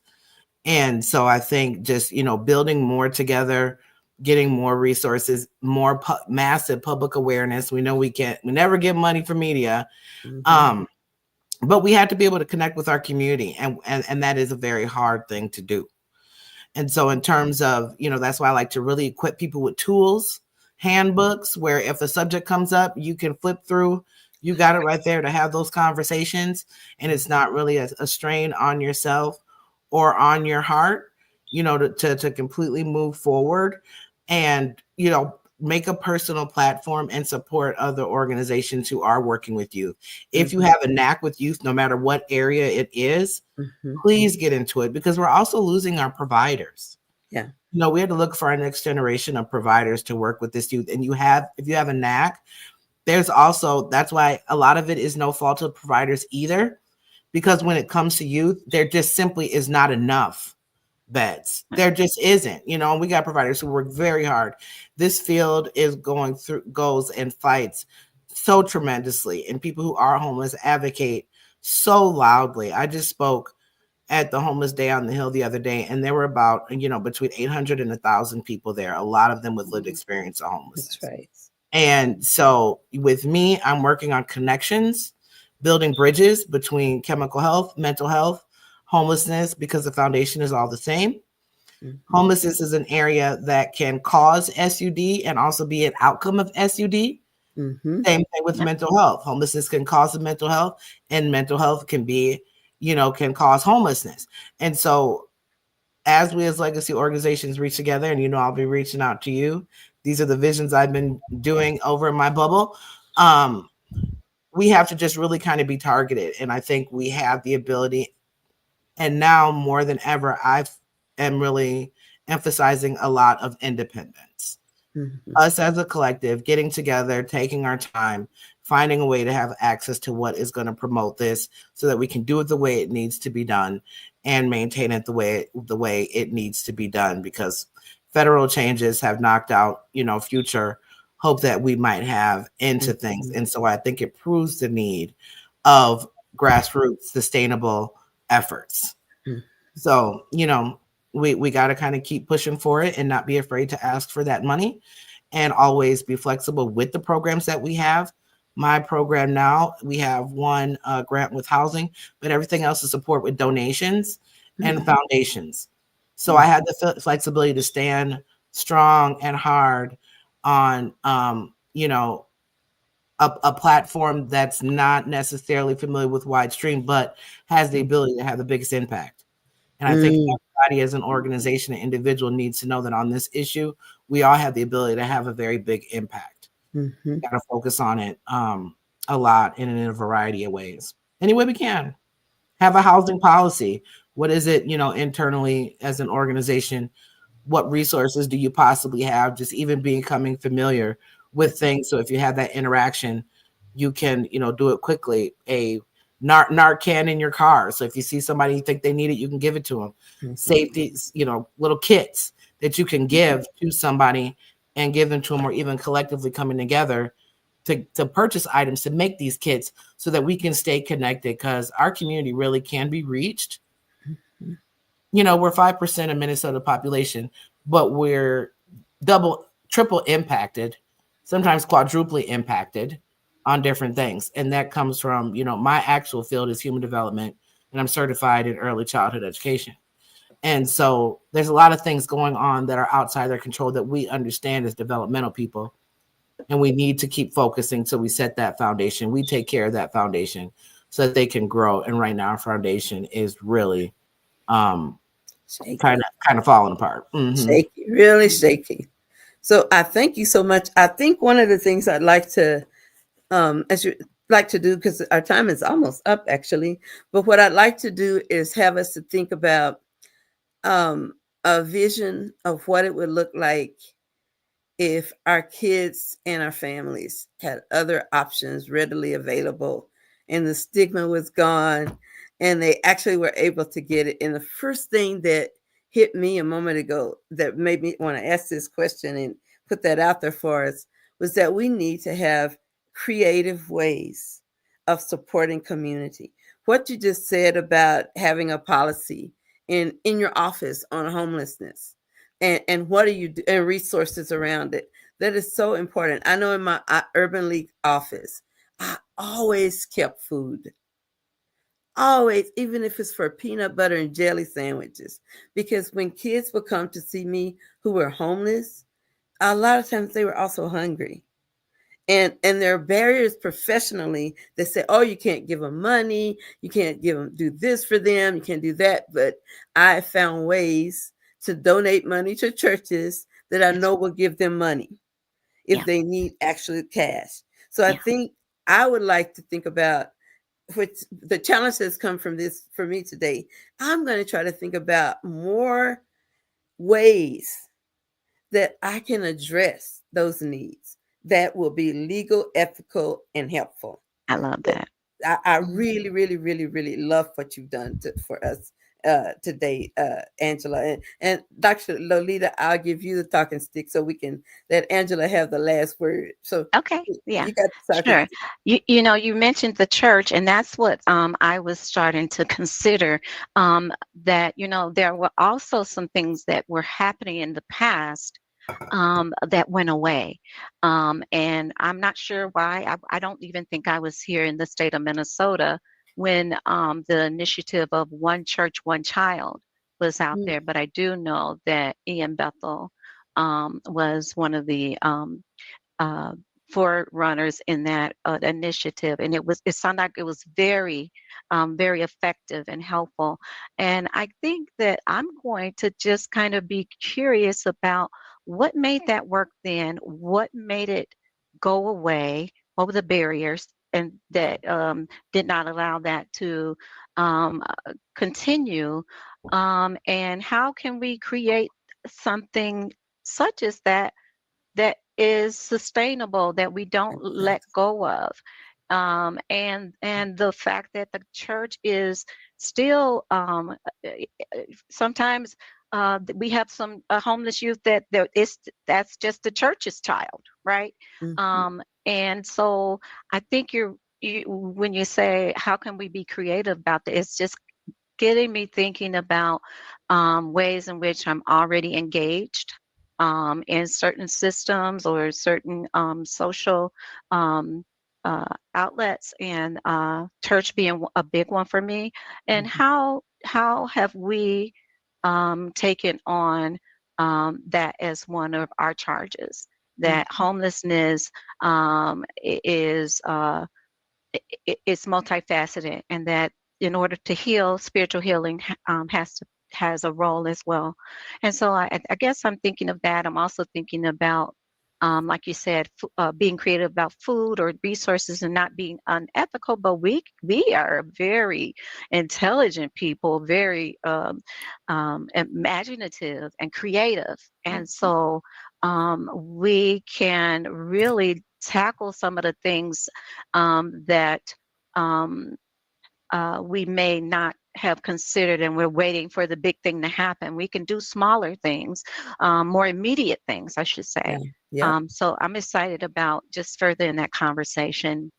And so I think just, building more together, getting more resources, more massive public awareness. We know we never get money for media. But we have to be able to connect with our community, and that is a very hard thing to do. And so in terms of, that's why I like to really equip people with tools, handbooks, where if a subject comes up, you can flip through, you got it right there to have those conversations. And it's not really a strain on yourself or on your heart, to completely move forward and, make a personal platform and support other organizations who are working with youth. If you have a knack with youth, no matter what area it is, please get into it, because we're also losing our providers.
Yeah.
We had to look for our next generation of providers to work with this youth. And if you have a knack, that's why a lot of it is no fault of providers either, because when it comes to youth, there just simply is not enough beds. There just isn't, we got providers who work very hard. This field goes and fights so tremendously, and people who are homeless advocate so loudly. I just spoke at the Homeless Day on the Hill the other day, and there were about, between 800 and 1,000 people there, a lot of them with lived experience of homelessness.
That's right.
And so with me, I'm working on connections, building bridges between chemical health, mental health, homelessness because the foundation is all the same.
Mhm.
Homelessness is an area that can cause SUD and also be an outcome of SUD.
Mhm.
Same thing with
Yep.
mental health. Homelessness can cause mental health, and mental health can be, can cause homelessness. And so, as we as legacy organizations reach together, and I'll be reaching out to you. These are the visions I've been doing over in my bubble. We have to just really kind of be targeted, and I think we have the ability. And now more than ever, I am really emphasizing a lot of independence.
Mhm.
Us as a collective, getting together, taking our time, finding a way to have access to what is going to promote this so that we can do it the way it needs to be done and maintain it the way it needs to be done, because federal changes have knocked out, future hope that we might have into things.
Mhm.
And so I think it proves the need of grassroots sustainable efforts.
Mhm.
So, we got to kind of keep pushing for it and not be afraid to ask for that money, and always be flexible with the programs that we have. My program now, we have one grant with housing, but everything else is support with donations and
Mhm.
foundations. So I had the flexibility to stand strong and hard on, a platform that's not necessarily familiar with wide stream, but has the ability to have the biggest impact. And I think
Mm.
everybody as an organization and individual needs to know that on this issue, we all have the ability to have a very big impact.
Mhm.
Got to focus on it a lot and in a variety of ways. Any way we can. Have a housing policy. What is it, internally as an organization? What resources do you possibly have? Just even becoming familiar with things. So if you have that interaction, you can, do it quickly. A Narcan in your car. So if you see somebody you think they need it, you can give it to them.
Mhm.
Safety, little kits that you can give to somebody and give them to them, or even collectively coming together to purchase items to make these kits so that we can stay connected, because our community really can be reached.
Mhm.
We're 5% of Minnesota population, but we're double, triple impacted, sometimes quadruply impacted on different things. And that comes from, my actual field is human development, and I'm certified in early childhood education. And so there's a lot of things going on that are outside their control that we understand as developmental people. And we need to keep focusing till we set that foundation. We take care of that foundation so that they can grow. And right now our foundation is really um,
Shaky.
kind of falling apart. Mm-hmm.
Shaky. Really shaky. So I thank you so much. I think one of the things I'd like to, as you like to do, because our time is almost up actually, but what I'd like to do is have us to think about um, a vision of what it would look like if our kids and our families had other options readily available and the stigma was gone and they actually were able to get it. And the first thing that hit me a moment ago that made me want to ask this question and put that out there for us was that we need to have creative ways of supporting community. What you just said about having a policy in your office on homelessness, and what do you do, and resources around it, that is so important. I know in my urban league office I always kept food, always, even if it's for peanut butter and jelly sandwiches, because when kids would come to see me who were homeless, a lot of times they were also hungry, and there are barriers professionally that say, oh, you can't give them money, you can't give them, do this for them, you can't do that. But I found ways to donate money to churches that I
Yes.
know will give them money if
Yeah.
they need actual cash. So I
Yeah.
think I would like to think about which the challenge that's come from this for me today. I'm going to try to think about more ways that I can address those needs that will be legal, ethical, and helpful.
I love that.
I really, really, really, really love what you've done for us today, Angela. And Dr. Lolita, I'll give you the talking stick so we can let Angela have the last word. So
Okay. Yeah.
you got the talking
Sure.
stick.
You mentioned the church, and that's what I was starting to consider. That there were also some things that were happening in the past that went away. And I'm not sure why. I don't even think I was here in the state of Minnesota when the initiative of One Church, One Child was out
Mm,
there. But I do know that Ian Bethel was one of the uh, forerunners in that initiative, and it sounded like it was very, very effective and helpful. And I think that I'm going to just kind of be curious about what made that work then, what made it go away, what were the barriers, and that did not allow that to continue, and how can we create something such as that that is sustainable, that we don't let
exactly.
go of. And the fact that the church is still sometimes we have some homeless youth that's just the church's child, right?
Mhm.
And so I think when you say how can we be creative about that, it's just getting me thinking about ways in which I'm already engaged in certain systems or certain social um, outlets, and church being a big one for me. And
Mhm.
how have we taken on that as one of our charges? That
Mhm.
homelessness is it's multifaceted, and that in order to heal, spiritual healing has a role as well. And so I guess I'm thinking of that. I'm also thinking about, like you said, being creative about food or resources and not being unethical. But we are very intelligent people, very imaginative and creative, and
Mhm.
so we can really tackle some of the things that um, we may not have considered, and we're waiting for the big thing to happen. We can do smaller things, more immediate things, I should
Yeah.
say.
Yep.
So I'm excited about just further in that conversation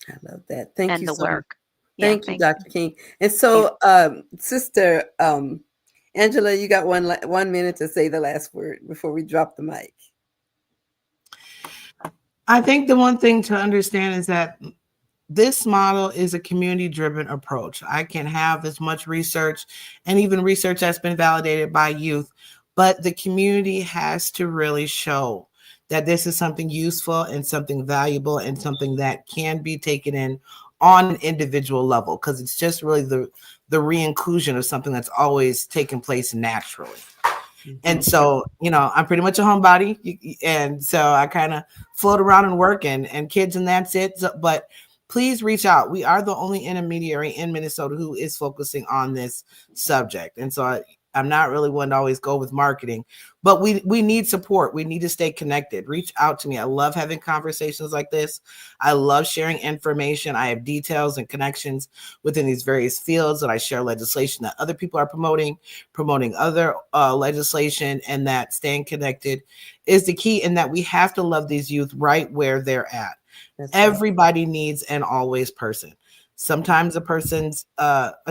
I love that. Thank
and
you
the
so much.
work. Yeah,
Thank you,
thank you.
Dr. King. And
Yeah.
so, Sister Angela, you got 1 minute to say the last word before we drop the mic.
I think the one thing to understand is that this model is a community driven approach. I can have as much research and even research that's been validated by youth, but the community has to really show that this is something useful and something valuable and something that can be taken in on an individual level, because it's just really the re-inclusion of something that's always taken place naturally. And
Mhm.
so, I'm pretty much a homebody. And so I kind of float around and work and kids, and that's it. But please reach out. We are the only intermediary in Minnesota who is focusing on this subject. And so I'm not really one to always go with marketing, but we need support. We need to stay connected. Reach out to me. I love having conversations like this. I love sharing information. I have details and connections within these various fields that I share legislation that other people are promoting other legislation, and that staying connected is the key, and that we have to love these youth right where they're at.
That's right.
Everybody needs an always person. Sometimes a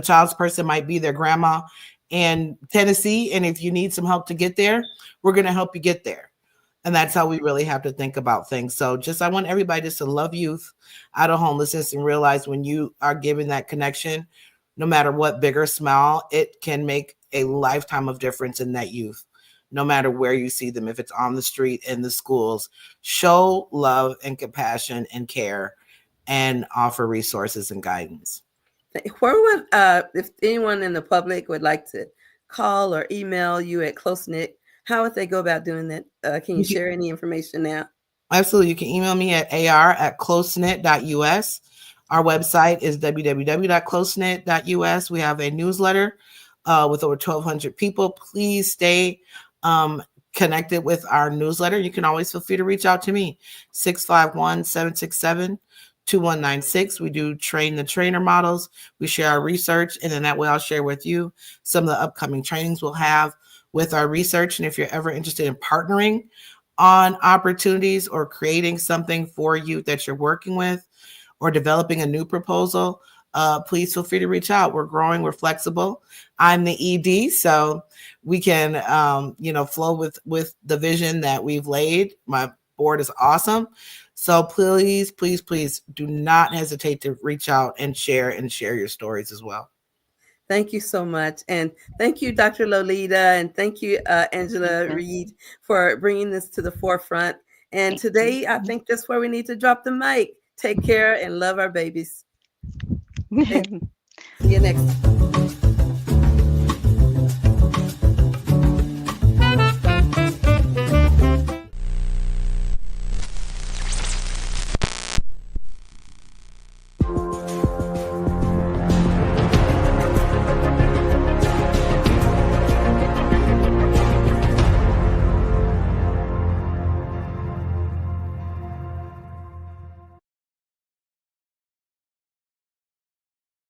child's person might be their grandma in Tennessee, and if you need some help to get there, we're going to help you get there. And that's how we really have to think about things. So I want everybody just to love youth out of homelessness and realize when you are given that connection, no matter what, big or small, it can make a lifetime of difference in that youth, no matter where you see them. If it's on the street, in the schools, show love and compassion and care and offer resources and guidance.
Where would, if anyone in the public would like to call or email you at CloseKnit, how would they go about doing that? Can you share any information now?
Absolutely. You can email me at ar@closeknit.us. Our website is www.closeknit.us. We have a newsletter with over 1,200 people. Please stay connected with our newsletter. You can always feel free to reach out to me, 651-767-2196. We do train the trainer models. We share our research, and then that way I'll share with you some of the upcoming trainings we'll have with our research. And if you're ever interested in partnering on opportunities or creating something for you that you're working with or developing a new proposal, please feel free to reach out. We're growing, we're flexible. I'm the ED, so we can, flow with the vision that we've laid. My board is awesome. So please, please, please do not hesitate to reach out and share your stories as well.
Thank you so much. And thank you, Dr. Lolita. And thank you, Angela
you.
Reed, for bringing this to the forefront. And
Thank you.
today, I think that's where we need to drop the mic. Take care and love our babies. See you next.